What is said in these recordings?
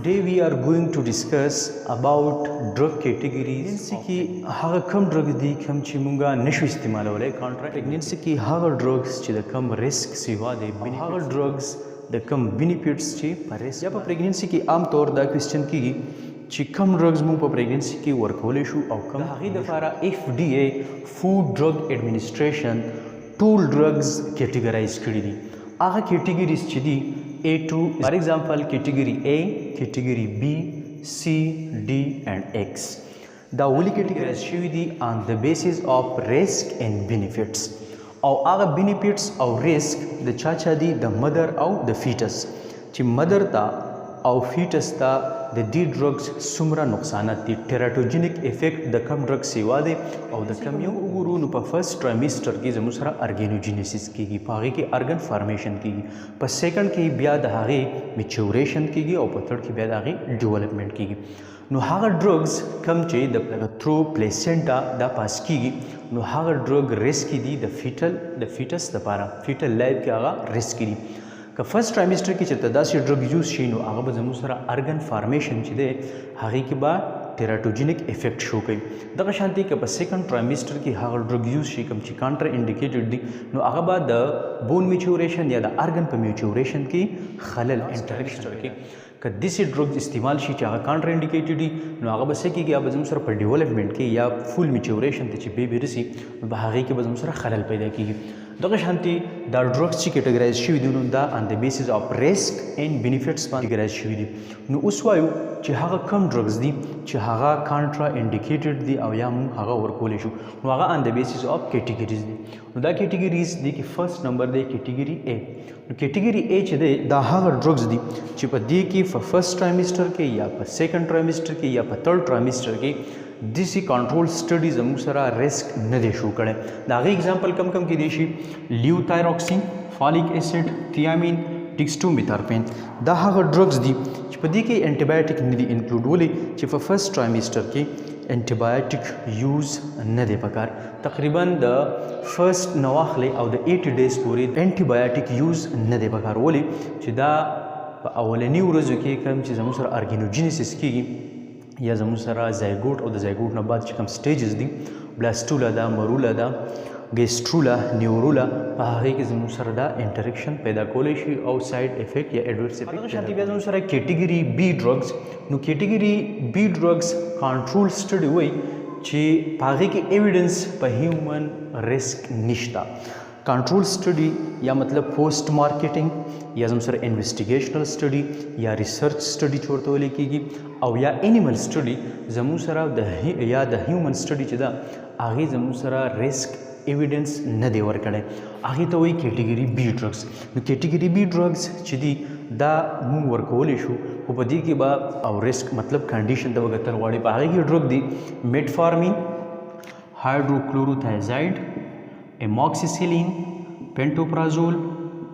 Today we are going to discuss about drug categories. Pregnancy की हाँ कम drugs दी कम चिमुंगा नशो इस्तेमाल वाले contract. Pregnancy की हाँ drugs ची द कम risk सिवा दे हाँ drugs द कम benefits ची पर risk. या पर pregnancy की आम तौर दा question की ची कम drugs मुंग पर pregnancy की वर्कवले शु आउटकम. हाँ दफारा FDA Food Drug Administration tool drugs categorize करी दी. आह categories ची दी A2, for example, category A, category B, C, D, and X. The only category is on the basis of risk and benefits. Or other benefits or risk, the chachadi, the mother or the fetus. The mother ta or fetus ta the D drugs sumra nuqsanat the teratogenic effect the come drugs sevade or the come young uguru nupa first trimester ki zamusra organogenesis ki pagi ki organ formation ki pa second ki biya dahage maturation ki or pa third ki biya dahage development ki no haga drugs come che the through placenta da pass ki no haga drug risk di the fetus the para fetal life ki aga risk ki का first trimester की चित्तदा से drug use शीनो आगे बजमु सरा organ formation चिदे हागी के बाद टेराटोजेनिक इफेक्ट शो कई दगा शांति के बस सेकंड ट्राइमेस्टर की हागर ड्रग यूज शी कम ची काउंटर इंडिकेटेड दी नो आगे बाद द बोन मैच्योरेशन या द अर्गन पर मैच्योरेशन की खलल इंटरेक्शन की का दिस ड्रग इस्तेमाल शी चाह काउंटर इंडिकेटेड दी नो आगे बस की या बजमु सरा पर डेवलपमेंट की या फुल मैच्योरेशन ते ची बेबी रसी हागी के बजमु सरा खलल पैदा की दगा शांति द ड्रग्स ची कैटेगराइज शिवी दी दा on the basis of risk and benefits पर कैटेगराइज शिवी दी नो उस वायु ची हागा कम ड्रग्स दी ची हागा कांट्रा इंडिकेटेड दी और या मुंग हागा वर्कोले शु नो हागा on the basis of categories दी नो दा कैटेगरीज दी की फर्स्ट नंबर दे कैटेगरी ए नो कैटेगरी ए ची दे दा हागा ड्रग्स दी ची पर दी की फर्स्ट ट्राइमेस्टर के या पर सेकंड ट्राइमेस्टर के या पर थर्ड ट्राइमेस्टर के दिसी कंट्रोल स्टडीज अमुसरा रिस्क न दे शो करे दागे एग्जांपल कम कम की देशी ल्यूथायरॉक्सिन फॉलिक एसिड थियामिन डिक्सटोमिथार्पेन दा हागा ड्रग्स दी चिपदी के एंटीबायोटिक निधि इंक्लूड बोले चिफ फर्स्ट ट्राइमेस्टर के एंटीबायोटिक यूज न दे पकार तकरीबन द फर्स्ट नवाखले और द 80 डेज पूरी एंटीबायोटिक यूज न दे पकार बोले चिदा अवलनी उरज के कम चीज अमुसरा ऑर्गेनोजेनेसिस की या जमुसरा जायगोट और द जायगोट न बाद कम स्टेजेस दी ब्लास्टूला दा मरूला दा गेस्ट्रूला न्यूरूला पहाड़ी के जमुसरा दा इंटरेक्शन पैदा कोलेशी और साइड इफेक्ट या एडवर्स इफेक्ट शांति पे जमुसरा कैटेगरी बी ड्रग्स नो category B drugs control study हुई ची पहाड़ी के एविडेंस पर ह्यूमन रिस्क निश्ता कंट्रोल स्टडी या मतलब पोस्ट मार्केटिंग या जमसर इन्वेस्टिगेशनल स्टडी या रिसर्च स्टडी छोड़ते हुए की और या एनिमल स्टडी जमूसरा या द ह्यूमन स्टडी चिदा आगे जमूसरा रिस्क एविडेंस न देवर कड़े आगे तो वही category B drugs category B drugs चिदी दा मुंग वर्कोल इशू उपदी की बा और रिस्क मतलब कंडीशन दवा गतर वाड़ी आगे की ड्रग दी मेटफॉर्मिन हाइड्रोक्लोरोथाइजाइड एमॉक्सिसिलिन पेंटोप्राजोल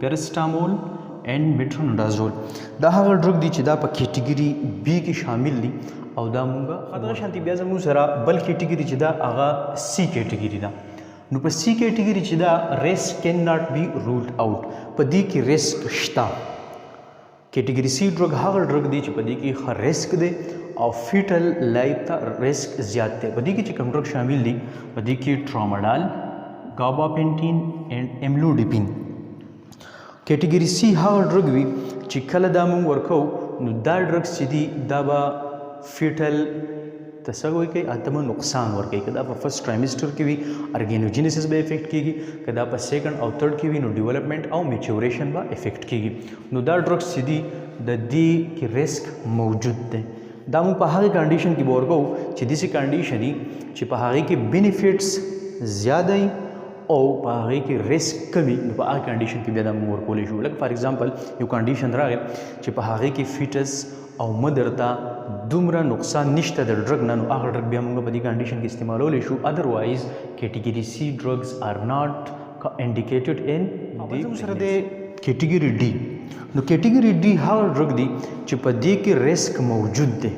पैरास्टामोल एंड मेट्रोनडाजोल दा हागा ड्रग दी चिदा पर कैटेगरी बी की शामिल ली और दा मुंगा खतरा शांति ब्याजा मुसरा बल कैटेगरी चिदा आगा सी कैटेगरी दा नु पर सी कैटेगरी चिदा risk can not be ruled out पदी की रिस्क शता कैटेगरी सी ड्रग हागा ड्रग दी पदी की रिस्क दे और फीटल लाइफ ता रिस्क ज्यादा पदी की चिकम ड्रग शामिल ली पदी की tramadol gabapentin and amlodipine category C हागा ड्रग भी चिखल दामु वर्को नुदा ड्रग्स चिदी दाबा फीटल तसगोई के आत्म नुकसान वर्के कदा पर फर्स्ट ट्राइमेस्टर की भी ऑर्गेनोजेनेसिस बे इफेक्ट की कदा पर सेकंड और थर्ड की भी नो डेवलपमेंट और मैच्योरेशन बा इफेक्ट की नुदा ड्रग्स चिदी द दी की रिस्क मौजूद है दामु पहाड़ी कंडीशन की बोरको चिदी सी कंडीशन ही चिपहाड़ी के बेनिफिट्स ज़्यादा ही और पहाड़ी की रिस्क कमी पहाड़ी कंडीशन की बेदा मोर कोले शू लग फॉर एग्जांपल यो कंडीशन रहा है कि पहाड़ी की फिटस और मदरता दुमरा नुकसान निश्चित ड्रग ना आगर ड्रग भी हम बदी कंडीशन के इस्तेमाल हो लेशू otherwise category C drugs are not indicated in the category D नो कैटेगरी डी हार ड्रग दी चिपदी की रिस्क मौजूद दे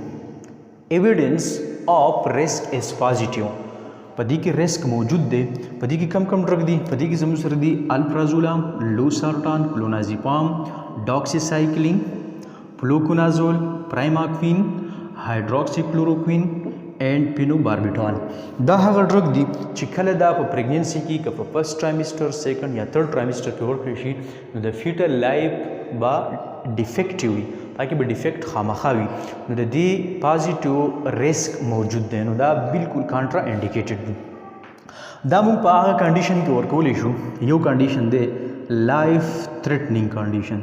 evidence of risk is positive पदी की रिस्क मौजूद दे पदी की कम ड्रग दी पदी की जमुसर दी अल्प्राजोलाम लोसार्टान clonazepam doxycycline fluconazole, primaquine, hydroxychloroquine and पिनोबार्बिटॉल. دا هغه ډرګ دي چې کله دا په پریګننسي کې که په فرست ټرایمسټر، سیکنډ یا تھرډ ټرایمسټر کې ورکړل شي نو د فیټل لایف با ډیفیکټیو وي، پکې به ډیفیکټ خامخا وي، نو د دې پازیټیو ریسک موجود دی، نو دا بالکل کانټرا انډیکیټډ دي. دا موږ په هغه کنډیشن کې ورکولی شو. یو کنډیشن دی لایف تھریټنینګ کنډیشن.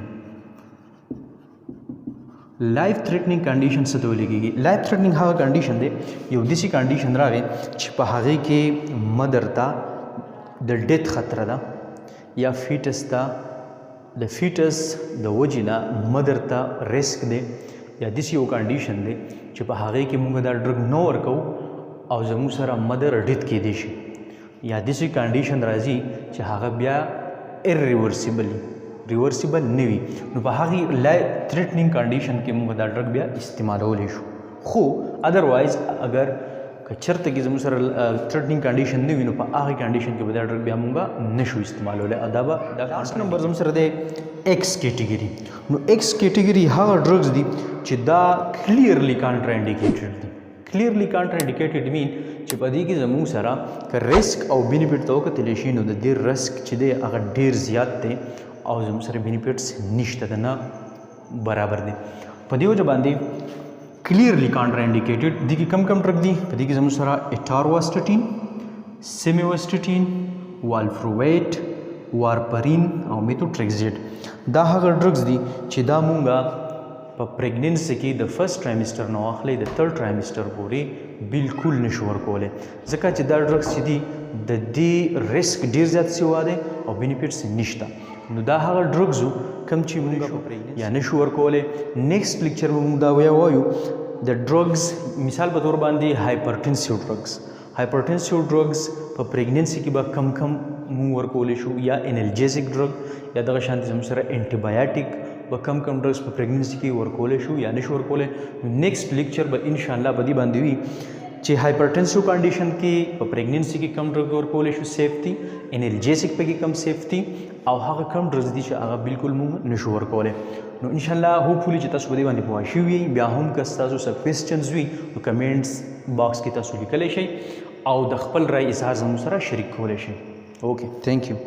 لایف تھریټنینګ کنډیشن څه ته ویل کېږي؟ لایف تھریټنینګ هغه کنډیشن دی، یو داسې کنډیشن راغی چې په هغې کې مدر ته د ډیث خطره ده یا فیټس ته د فیټس د وجې نه مدر ته ریسک دی، یا داسې یو کنډیشن دی چې په هغې کې موږ دا ډرګ نه ورکوو او زموږ سره مدر ډیث کیدی شي، یا داسې کنډیشن راځي چې هغه بیا ریورسیبل نه وي، نو په هغې لایف تھریټنینګ کنډیشن کې موږ دا ډرګ بیا استعمالولی شو. خو ادروایز اگر که چېرته کې زموږ سره تھریټنینګ کنډیشن نه وي نو په هغې کنډیشن کې به دا ډرګ بیا موږ نشو استعمالولی. دا به لاست نمبر زموږ سره دی ایکس کیټګري. نو ایکس کیټګري هغه ډرګز دي چې دا کلیرلی کانټرا انډیکیټډ دي. کلیرلی کانټرا انډیکیټډ مین چې په دې کې زموږ سره که ریسک او بینیفټ ته وکتلی شي نو د دې رسک چې دی هغه ډېر زیات دی او زموږ سره بینیفټس نشته، د نه برابر دی. په دې وجه باندې کلیرلی کانټرا انډیکیټډ دي. کې کم ډرګ دي؟ په دې کې زموږ سره اټارواسټاټین، سیمیواسټاټین، والفرویټ، وارپرین او میتوټریکزیډ. دا هغه ډرګز دي چې دا مونږه په پریګننسي کې د فرست ټرایمسټر نه واخلئ د تھرډ ټرایمسټر پورې بالکل نشو ورکولی، ځکه چې دا ډرګز چې دي د دې ریسک ډېر زیات سوا دی او بینیفټس نشته. نو دا هغه ډرګز کوم چې موږ یا نشو ورکولی. نیکسټ لیکچر به موږ دا وایو د ډرګز مثال په طور باندې هایپرټنسیو ډرګز. هایپرټنسیو ډرګز په پریګننسي کې به کم موږ ورکولی شو، یا انالجیزک ډرګ یا دغه شانتې زموږ سره انټي به کم ډرګز په پریګننسي کې ورکولی شو یا نشو ورکولی. نیکسټ لیکچر به انشاءالله په دې باندې وي چې هایپرټنسیو کنډیشن کې په پریګننسي کې کم ډرګ ورکولی شو سیف دي، انالجیزک پکې کم سیف دي، او هغه کم ډرګز دي چې هغه بالکل موږ نشو ورکولی. نو انشاءالله هوپفولي چې تاسو په دې باندې پوه شوي یئ. بیا هم که ستاسو څه کوېسچنز وي نو کمنټس باکس کې تاسو لیکلی شئ او د خپل رای اظهار زموږ سره شریک کولی شئ. اوکې، تھینک یو.